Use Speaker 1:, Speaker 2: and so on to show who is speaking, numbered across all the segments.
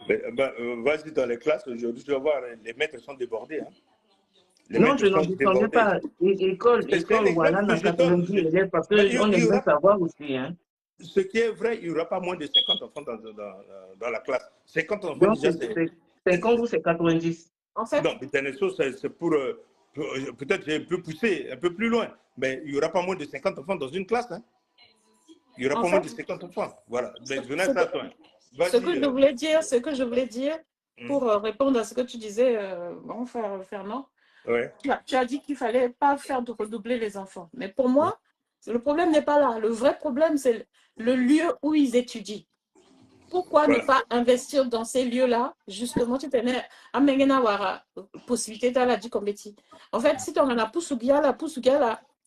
Speaker 1: Vas-y dans les classes, aujourd'hui, tu vas voir, les maîtres sont débordés. Hein. Les
Speaker 2: Non,
Speaker 1: maîtres
Speaker 2: je n'en
Speaker 1: sont
Speaker 2: défendais
Speaker 1: débordés.
Speaker 2: pas. École,
Speaker 1: C'est
Speaker 2: voilà,
Speaker 1: l'exemple
Speaker 2: dans
Speaker 1: que je donne.
Speaker 2: 90 élèves, parce
Speaker 1: Mais
Speaker 2: qu'on
Speaker 1: il y
Speaker 2: aimerait
Speaker 1: aura,
Speaker 2: savoir aussi. Hein.
Speaker 1: ce qui est vrai, il n'y aura pas moins de 50 enfants dans la classe. 50 enfants,
Speaker 2: Donc,
Speaker 1: déjà,
Speaker 2: c'est 50 ou c'est 90.
Speaker 3: En fait,
Speaker 1: non, c'est pour... peut-être j'ai un peu poussé, un peu plus loin, mais il n'y aura pas moins de 50 enfants dans une classe. Hein. Il n'y aura
Speaker 3: en
Speaker 1: pas moins
Speaker 3: fait,
Speaker 1: de 50 enfants. Voilà. Mais je
Speaker 3: ce
Speaker 1: n'ai
Speaker 3: que,
Speaker 1: ça, toi.
Speaker 3: ce que
Speaker 1: Vas-y.
Speaker 3: je voulais dire pour répondre à ce que tu disais, mon frère Fernand,
Speaker 1: Ouais.
Speaker 3: tu as dit qu'il ne fallait pas faire de redoubler les enfants. Mais pour moi, le problème n'est pas là. Le vrai problème, c'est le lieu où ils étudient. Pourquoi ne
Speaker 1: Voilà.
Speaker 3: pas investir dans ces lieux-là? Justement, tu tenais à Mengenawara, possibilité de la Dikombeti. En fait, si tu en as la Poussougia,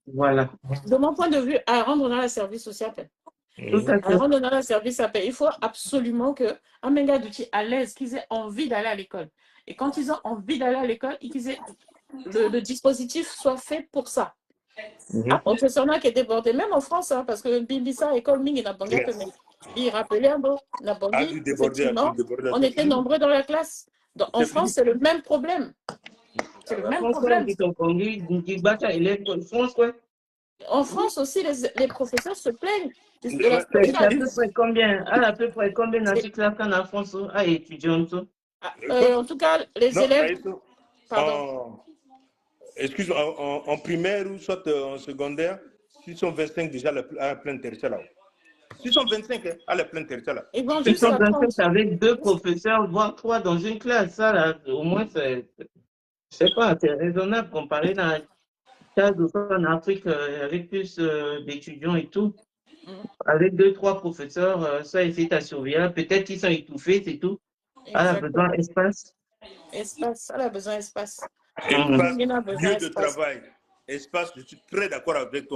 Speaker 2: Voilà.
Speaker 3: de mon point de vue, à rendre dans le service social.
Speaker 2: Tout à fait.
Speaker 3: À rendre dans le service à paix. Il faut absolument que Amenga Douti à l'aise, qu'ils aient envie d'aller à l'école. Et quand ils ont envie d'aller à l'école, le dispositif soit fait pour ça. Ah, professeur qui est débordé, même en France, hein, parce que Bimbisa, école Ming et Nabanga, il rappelait un peu, Nabangui, effectivement, on était nombreux dans la classe. Donc, en France, c'est le même problème. C'est le même problème. En France aussi, les professeurs se plaignent.
Speaker 2: C'est à peu près combien? À peu près combien d'articles en France à étudiants?
Speaker 3: En tout cas, les élèves.
Speaker 1: Pardon. Excuse-moi, en primaire ou soit en secondaire, s'ils sont 25 déjà à la pleine tertiaire là. S'ils sont 25 à la pleine tertiaire là.
Speaker 2: Ils sont 25 avec 2 professeurs, voire 3 dans une classe. Ça, là, au moins, c'est, je sais pas, c'est raisonnable comparé dans cas en Afrique avec plus d'étudiants et tout. Avec 2-3 professeurs, ça essaie à surveiller. Peut-être qu'ils sont étouffés, c'est tout. Elle a besoin d'espace.
Speaker 3: Espace, elle a besoin d'espace.
Speaker 1: Espace, lieu de travail, espace, je suis très d'accord avec toi.